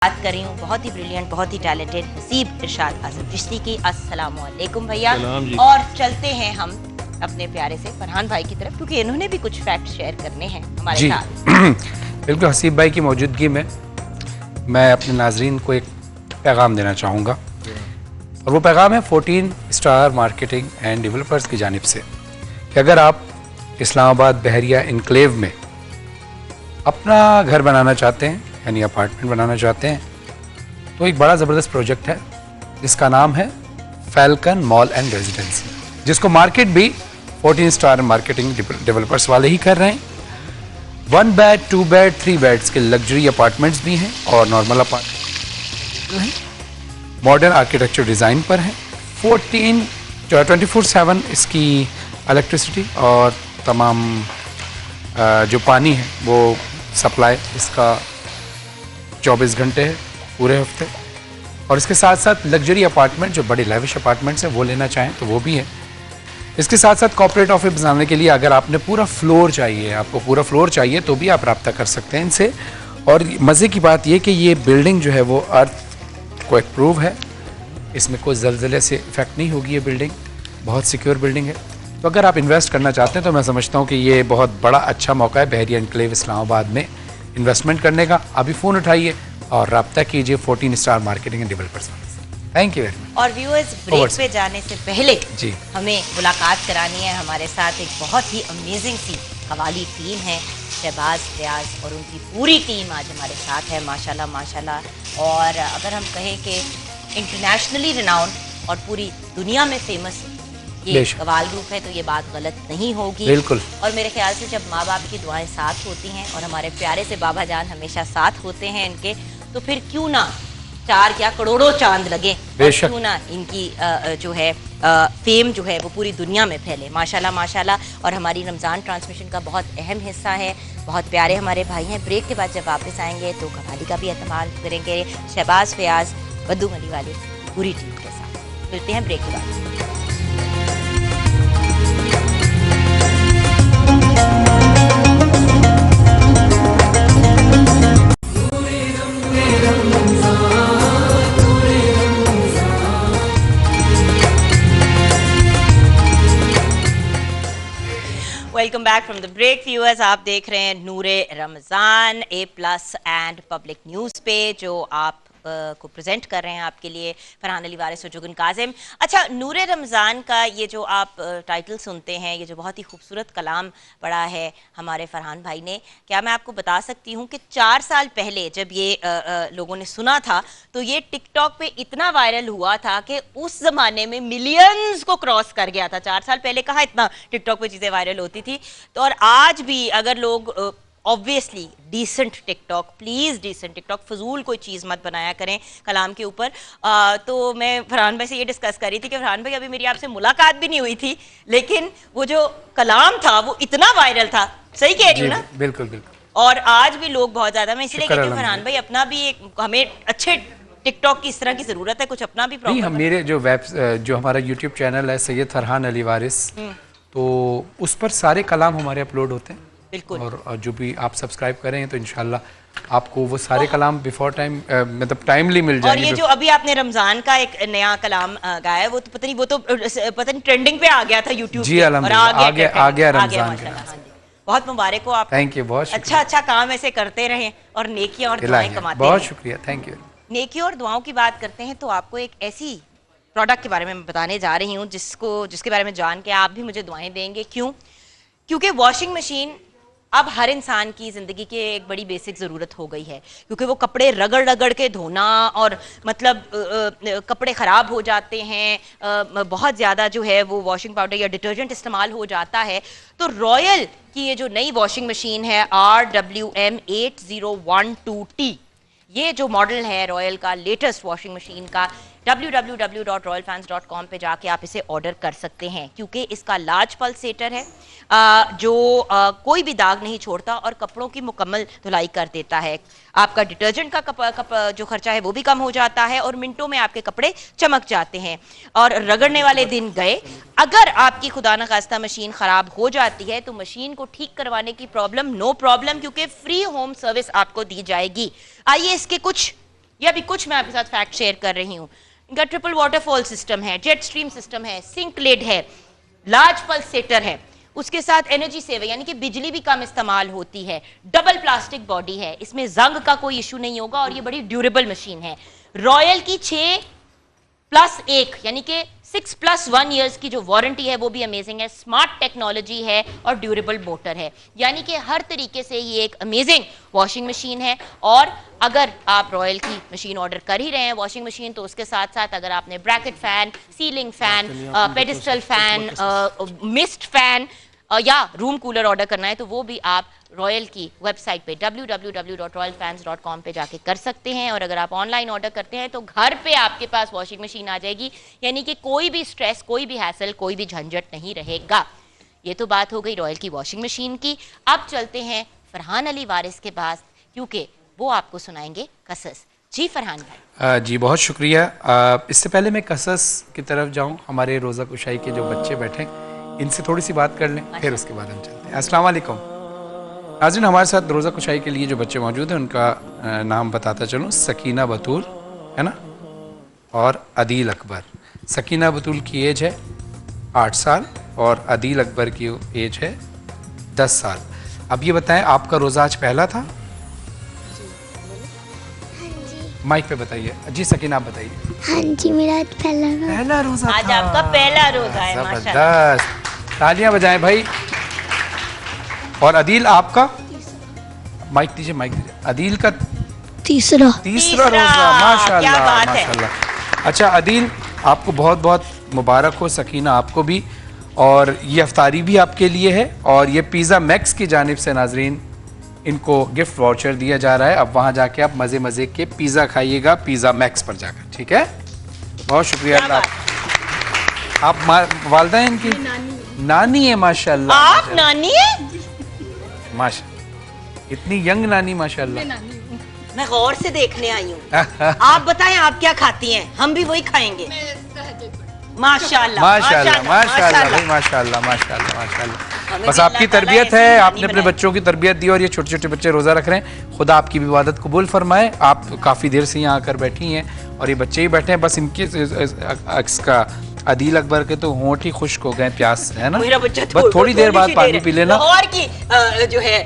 बात कर रही हूँ बहुत ही ब्रिलियंट, बहुत ही टैलेंटेड हसीब इरशाद आज़म चिश्ती की। अस्सलामु अलैकुम भैया। और चलते हैं हम अपने प्यारे से फरहान भाई की तरफ, क्योंकि इन्होंने भी कुछ फैक्ट शेयर करने हैं हमारे साथ। बिल्कुल, हसीब भाई की मौजूदगी में मैं अपने नाजरीन को एक पैगाम देना चाहूँगा, और वो पैगाम है 14 स्टार मार्केटिंग एंड डेवलपर्स की जानिब से कि अगर आप इस्लामाबाद बहरिया इनक्लेव में अपना घर बनाना चाहते हैं, यानी अपार्टमेंट बनाना चाहते हैं, तो एक बड़ा ज़बरदस्त प्रोजेक्ट है जिसका नाम है फैल्कन मॉल एंड रेजिडेंसी, जिसको मार्केट भी 14 स्टार मार्केटिंग डेवलपर्स वाले ही कर रहे हैं। 1 बेड, 2 बेड, 3 बेड्स के लग्जरी अपार्टमेंट्स भी हैं और नॉर्मल अपार्टमेंट हैं, मॉडर्न आर्किटेक्चर डिज़ाइन पर हैं। 24/7 इसकी इलेक्ट्रिसिटी और तमाम जो पानी है वो सप्लाई इसका 24 घंटे है पूरे हफ्ते। और इसके साथ साथ लग्जरी अपार्टमेंट जो बड़े लेविश अपार्टमेंट्स हैं वो लेना चाहें तो वो भी है। इसके साथ साथ कॉर्पोरेट ऑफिस बनाने के लिए अगर आपने पूरा फ्लोर चाहिए, आपको पूरा फ्लोर चाहिए, तो भी आप रब्ता कर सकते हैं इनसे। और मज़े की बात ये कि ये बिल्डिंग जो है वो अर्थ को अप्रूव है, इसमें कोई ज़लज़ले से इफेक्ट नहीं होगी। ये बिल्डिंग बहुत सिक्योर बिल्डिंग है। तो अगर आप इन्वेस्ट करना चाहते हैं तो मैं समझता हूँ कि ये बहुत बड़ा अच्छा मौका है बहरिया एनक्लेव इस्लामाबाद में इन्वेस्टमेंट करने का। अभी फ़ोन उठाइए और रब्ता कीजिए 14 star marketing and developers. Thank you very much. और व्यूअर्स, ब्रेक पे जाने से पहले जी हमें मुलाकात करानी है। हमारे साथ एक बहुत ही अमेजिंग सी कवाली टीम है, शहबाज फयाज और उनकी पूरी टीम आज हमारे साथ है। माशाल्लाह माशाल्लाह। और अगर हम कहें कि इंटरनेशनली रिनाउंड और पूरी दुनिया में फेमस ये कवाल ग्रुप है तो ये बात गलत नहीं होगी। बिल्कुल। और मेरे ख्याल से जब माँ बाप की दुआएं साथ होती हैं और हमारे प्यारे से बाबा जान हमेशा साथ होते हैं इनके, तो फिर क्यों ना 4 क्या करोड़ों चांद लगे, और क्यों ना इनकी जो है फेम जो है वो पूरी दुनिया में फैले। माशाल्लाह माशाल्लाह। और हमारी रमज़ान ट्रांसमिशन का बहुत अहम हिस्सा है, बहुत प्यारे हमारे भाई हैं। ब्रेक के बाद जब वापस आएंगे तो कवाली का भी एहतमाल करेंगे शहबाज फयाज, बद्दू मली वाले पूरी टीम के साथ। मिलते हैं ब्रेक के बाद। Welcome back from the break viewers. आप देख रहे हैं नूरे रमज़ान A+ एंड पब्लिक न्यूज़ पे, जो आप को प्रेजेंट कर रहे हैं आपके लिए फरहान अली वारिस और जुगन काजिम। अच्छा, नूरे रमज़ान का ये जो आप टाइटल सुनते हैं, ये जो बहुत ही खूबसूरत कलाम पढ़ा है हमारे फरहान भाई ने, क्या मैं आपको बता सकती हूँ कि 4 साल पहले जब ये लोगों ने सुना था तो ये टिकटॉक पे इतना वायरल हुआ था कि उस ज़माने में मिलियंस को क्रॉस कर गया था। 4 साल पहले कहाँ इतना टिकटॉक पे चीज़ें वायरल होती थी। तो और आज भी अगर लोग obviously decent TikTok, please decent TikTok, फजूल कोई चीज़ मत बनाया करें कलाम के ऊपर। तो मैं फरहान भाई से ये डिस्कस कर रही थी कि फरहान भाई अभी मेरी आपसे मुलाकात भी नहीं हुई थी, लेकिन वो जो कलाम था वो इतना वायरल था। सही कह रही हूँ ना? बिल्कुल बिल्कुल। और आज भी लोग बहुत ज़्यादा, मैं इसलिए कहती हूँ फरहान भाई अपना भी एक, हमें अच्छे टिकटॉक की इस तरह की ज़रूरत है, कुछ अपना भी प्रॉब्लम। नहीं, मेरे जो हमारा यूट्यूब चैनल है सैयद फरहान अली वारिस, तो उस पर सारे कलाम हमारे अपलोड होते हैं। बिल्कुल। और जो भी आप सब्सक्राइब करें तो इंशाल्लाह आपको वो सारे कलाम बिफोर टाइम मतलब टाइमली मिल जाएंगे। और ये जो अभी आपने रमजान का एक नया कलाम गाया है, वो तो पता नहीं ट्रेंडिंग पे आ गया था यूट्यूब जी, अल्हम्दुलिल्लाह आ गया रमजान के। बहुत मुबारक हो आप। थैंक यू, बहुत अच्छा काम ऐसे करते रहें और नेकियां और दुआएं कमाते रहें। बहुत शुक्रिया, थैंक यू। नेकियों और दुआओं की बात करते हैं तो आपको एक ऐसी प्रोडक्ट के बारे में बताने जा रही हूँ जिसके बारे में जान के आप भी मुझे दुआएं देंगे। क्योंकि वॉशिंग मशीन अब हर इंसान की ज़िंदगी की एक बड़ी बेसिक ज़रूरत हो गई है, क्योंकि वो कपड़े रगड़ रगड़ के धोना और मतलब कपड़े ख़राब हो जाते हैं, बहुत ज़्यादा जो है वो वॉशिंग पाउडर या डिटर्जेंट इस्तेमाल हो जाता है। तो रॉयल की ये जो नई वॉशिंग मशीन है RWM 8012T, ये जो मॉडल है रॉयल का लेटेस्ट वॉशिंग मशीन का, www.royalfans.com पे जाके आप इसे ऑर्डर कर सकते हैं, क्योंकि इसका लार्ज पल्सेटर है जो कोई भी दाग नहीं छोड़ता और कपड़ों की मुकम्मल धुलाई कर देता है। आपका डिटर्जेंट का जो खर्चा है वो भी कम हो जाता है और मिनटों में आपके कपड़े चमक जाते हैं और रगड़ने वाले दिन गए। अगर आपकी खुदा न खास्ता मशीन ख़राब हो जाती है तो मशीन को ठीक करवाने की प्रॉब्लम नो प्रॉब्लम, क्योंकि फ्री होम सर्विस आपको दी जाएगी। आइए इसके कुछ ये अभी कुछ मैं आपके साथ फैक्ट शेयर कर रही हूँ। इनका ट्रिपल वाटरफॉल सिस्टम है, जेट स्ट्रीम सिस्टम है, सिंक लिड है, लार्ज पल्सेटर है, उसके साथ एनर्जी सेवर यानी कि बिजली भी कम इस्तेमाल होती है, डबल प्लास्टिक बॉडी है, इसमें जंग का कोई इशू नहीं होगा और ये बड़ी ड्यूरेबल मशीन है। रॉयल की 6+1 यानी कि 6+1 ईयर्स की जो वारंटी है वो भी अमेजिंग है, स्मार्ट टेक्नोलॉजी है और ड्यूरेबल मोटर है, यानी कि हर तरीके से ये एक अमेजिंग वॉशिंग मशीन है। और अगर आप रॉयल की मशीन ऑर्डर कर ही रहे हैं वॉशिंग मशीन, तो उसके साथ साथ अगर आपने bracket fan, ceiling fan, pedestal fan, mist fan या रूम कूलर ऑर्डर करना है तो वो भी आप रॉयल की वेबसाइट पे www.royalfans.com पे जाके कर सकते हैं। और अगर आप ऑनलाइन ऑर्डर करते हैं तो घर पे आपके पास वॉशिंग मशीन आ जाएगी, यानी कि कोई भी स्ट्रेस, कोई भी हैसल, कोई भी झंझट नहीं रहेगा। ये तो बात हो गई रॉयल की वॉशिंग मशीन की। अब चलते हैं फरहान अली वारिस के पास, क्योंकि वो आपको सुनाएंगे कसस। जी फरहान भाई। जी बहुत शुक्रिया। इससे पहले मैं कसस की तरफ जाऊं, हमारे रोज़ा कुशाई के जो बच्चे बैठे इनसे थोड़ी सी बात कर लें, फिर उसके बाद हम चलते हैं। अस्सलाम वालेकुम नाज़रीन, हमारे साथ रोज़ा कुशाई के लिए जो बच्चे मौजूद हैं उनका नाम बताता चलूँ। सकीना बतूल है ना, और अदील अकबर। सकीना बतूल की एज है 8 साल और अदील अकबर की एज है 10 साल। अब ये बताएं, आपका रोज़ा आज पहला था? माइक पे बताइए। जी सकीना आप बताइए। हाँ जी, मेरा आज पहला रोज़ा आज था। आपका पहला रोज़ा है, माशाल्लाह। जबरदस्त, तालियां बजाएं भाई। और अदील आपका? माइक दीजिए, माइक दीजिए। अदील का तीसरा रोज़ा, माशाल्लाह क्या बात है। माशाल्लाह। अच्छा अदील, आपको बहुत बहुत मुबारक हो। सकीना आपको भी। और ये अफ्तारी भी आपके लिए है, और ये पिज़्ज़ा मैक्स की जानिब से नाजरीन इनको गिफ्ट वाउचर दिया जा रहा है। अब वहाँ जाके आप मज़े मज़े के पिज़्ज़ा खाइएगा, पिज़्ज़ा मैक्स पर जाकर, ठीक है? बहुत शुक्रिया। आप वालदा हैं इनकी? नानी है माशाल्लाह। आप नानी है? माशा, इतनी यंग नानी माशाल्लाह। मैं गौर से देखने आई हूँ। आप बताएं आप क्या खाती हैं, हम भी वही खाएंगे। माशाल्लाह माशाल्लाह माशाल्लाह भाई, माशाल्लाह माशाल्लाह माशाल्लाह। बस आपकी तरबियत है, आपने अपने बच्चों की तरबियत दी और ये छोटे छोटे बच्चे रोज़ा रख रहे हैं। खुदा आपकी भी इबादत कबूल फरमाए। आप काफ़ी देर से यहाँ आकर बैठी हैं और ये बच्चे ही बैठे हैं। बस इनके इसका अदील अकबर के तो होंठ ही खुश्क हो गए प्यास से, है ना? बस थोड़ी देर बाद पानी पी लेना। लाहौर की जो है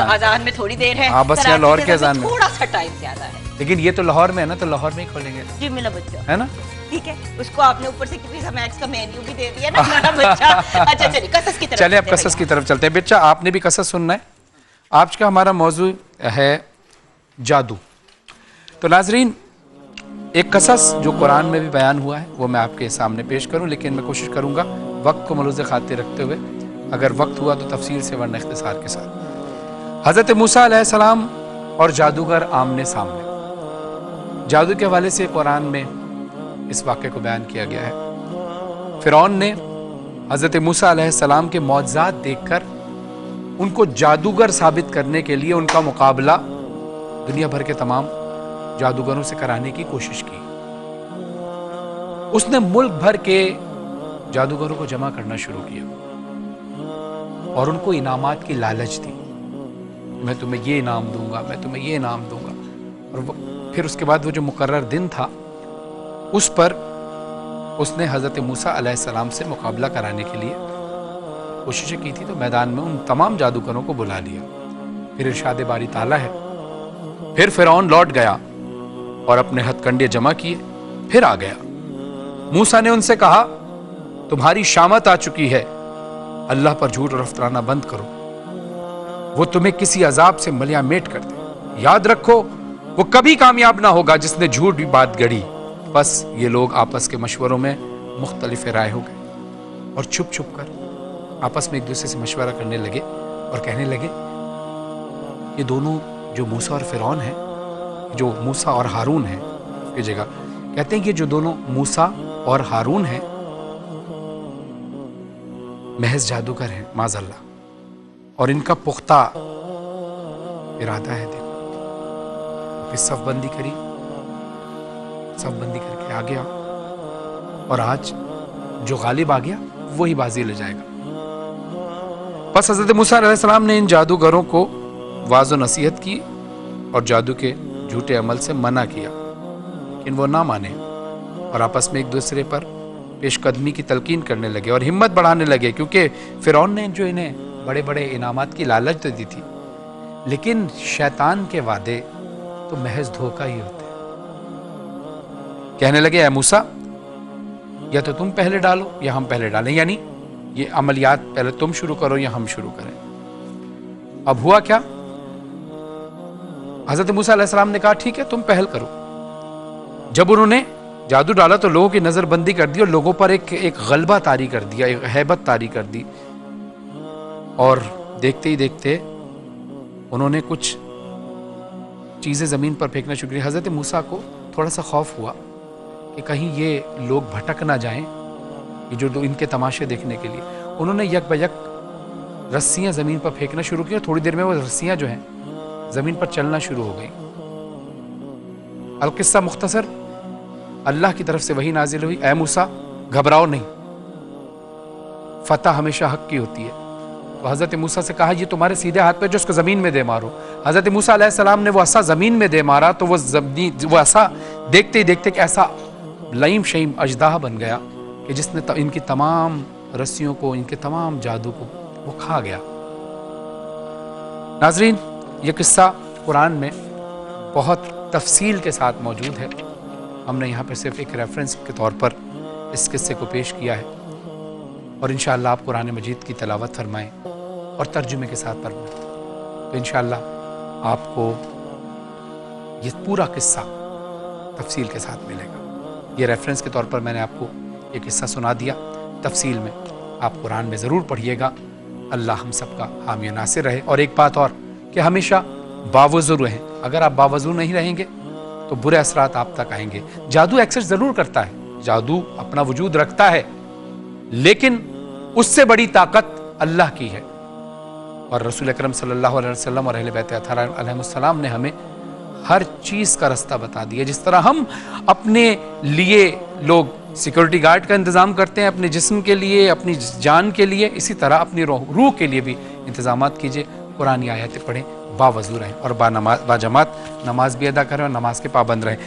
अजान में थोड़ी देर है। हाँ बस यहाँ लाहौर के अजान में थोड़ा सा टाइम ज्यादा है, लेकिन ये तो लाहौर में है ना, तो लाहौर में ही खोलेंगे। जी मेरा बच्चा है ना, ठीक है। उसको आपने ऊपर से पिज़्ज़ा मैक्स का मेन्यू भी दे दिया ना मेरा बच्चा। अच्छा चलिए कसस की तरफ चलिए, अब कसस की तरफ चलते हैं। बच्चा आपने भी कसस सुनना है। आज का हमारा मौजू है जादू। तो नाजरीन, एक कसस जो कुरान में भी बयान हुआ है वो मैं आपके सामने पेश करूं, लेकिन मैं कोशिश करूंगा वक्त को मलूज़ खातिर रखते हुए, अगर वक्त हुआ तो तफसील से वरना इख्तिसार के साथ। हज़रत मूसा अलैहिस्सलाम और जादूगर आमने सामने। जादू के हवाले से कुरान में इस वाक़े को बयान किया गया है। फ़िरौन ने हज़रत मूसा अलैहिस्सलाम के मौजज़ात देखकर उनको जादूगर साबित करने के लिए उनका मुकाबला दुनिया भर के तमाम जादूगरों से कराने की कोशिश की। उसने मुल्क भर के जादूगरों को जमा करना शुरू किया और उनको इनामात की लालच दी। मैं तुम्हें ये इनाम दूंगा, मैं तुम्हें ये इनाम दूंगा। और फिर उसके बाद वो जो मुकर्रर दिन था उस पर उसने हज़रत मूसा अलैहिस्सलाम से मुकाबला कराने के लिए कोशिशें की थी। तो मैदान में उन तमाम जादूगरों को बुला लिया। फिर इरशाद बारी ताला है, फिर फ़िरौन लौट गया और अपने हथकंडे जमा किए, फिर आ गया। मूसा ने उनसे कहा, तुम्हारी शामत आ चुकी है, अल्लाह पर झूठ और अफ्तराना बंद करो, वो तुम्हें किसी अजाब से मलियामेट कर दे। याद रखो, वो कभी कामयाब ना होगा जिसने झूठ भी बात गढ़ी। बस ये लोग आपस के मशवरों में मुख्तलिफ राय हो गए और छुप छुप कर आपस में एक दूसरे से मशवरा करने लगे और कहने लगे, ये दोनों जो मूसा और फ़िरौन हैं, जो मूसा और हारून हैं की जगह, कहते हैं कि जो दोनों मूसा और हारून हैं महज जादूगर हैं माज़अल्लाह, और इनका पुख्ता इरादा है। देखो, फिर सफ़बंदी करी, सफ़बंदी करके आ गया और आज जो गालिब आ गया वही बाजी ले जाएगा। बस हज़रत मूसा अलैहिस्सलाम ने इन जादूगरों को वाज़ो नसीहत की और जादू के झूठे अमल से मना किया। लेकिन वो ना माने और आपस में एक दूसरे पर पेशकदमी की तलकीन करने लगे और हिम्मत बढ़ाने लगे, क्योंकि फिरौन ने जो इन्हें बड़े बड़े इनामात की लालच तो दी थी, लेकिन शैतान के वादे तो महज धोखा ही होते हैं। कहने लगे, ऐ मूसा, या तो तुम पहले डालो या हम पहले डालें, यानी ये अमलियात पहले तुम शुरू करो या हम शुरू करें। अब हुआ क्या, हजरत मूसा अलैहिस्सलाम ने कहा ठीक है तुम पहल करो। जब उन्होंने जादू डाला तो लोगों की नजरबंदी कर दी और लोगों पर एक गलबा तारी कर दिया, एक हैबत तारी कर दी, और देखते ही देखते उन्होंने कुछ चीजें जमीन पर फेंकना शुरू की। हजरत मूसा को थोड़ा सा खौफ हुआ कि कहीं ये लोग भटक ना जाएं, ये जो इनके तमाशे देखने के लिए। उन्होंने यक बयक रस्सियां जमीन पर फेंकना शुरू की और थोड़ी देर में वो रस्सियां जो हैं जमीन पर चलना शुरू हो गई। अल-किस्सा मुख्तसर, अल्लाह की तरफ से वही नाजिल हुई, ऐ मूसा घबराओ नहीं, फतह हमेशा हक की होती है। तो हजरत मूसा से कहा ये तुम्हारे सीधे हाथ पे जो उसको जमीन में दे मारो। हजरत मूसा अलैहिस्सलाम ने वो असा जमीन में दे मारा तो वो असा देखते ही देखते कि ऐसा लईम शईम अजदाह बन गया कि जिसने इनकी तमाम रस्सियों को, इनके तमाम जादू को वो खा गया। नाजरीन, ये किस्सा कुरान में बहुत तफसील के साथ मौजूद है। हमने यहाँ पर सिर्फ एक रेफरेंस के तौर पर इस किस्से को पेश किया है और इंशाअल्लाह आप कुरान मजीद की तिलावत फरमाएं और तर्जुमे के साथ फरमाएं तो इंशाअल्लाह आपको ये पूरा किस्सा तफसील के साथ मिलेगा। ये रेफरेंस के तौर पर मैंने आपको ये किस्सा सुना दिया, तफसील में आप कुरान में ज़रूर पढ़िएगा। अल्लाह हम सबका हामी नासिर रहे। और एक बात और कि हमेशा बावज़ू रहें। अगर आप बावज़ू नहीं रहेंगे तो बुरे असरात आप तक आएंगे। जादू एक्सेस ज़रूर करता है, जादू अपना वजूद रखता है, लेकिन उससे बड़ी ताकत अल्लाह की है। और रसूल अकरम सल्लल्लाहु अलैहि वसल्लम और अहले बैत अतहार अलैहिस्सलाम ने हमें हर चीज़ का रास्ता बता दिया। जिस तरह हम अपने लिए लोग सिक्योरिटी गार्ड का इंतज़ाम करते हैं अपने जिस्म के लिए, अपनी जान के लिए, इसी तरह अपनी रूह के लिए भी इंतज़ामात कीजिए। कुरानी आयतें पढ़ें, बावज़ू रहें और बाजमात नमाज भी अदा करें और नमाज के पाबंद रहें।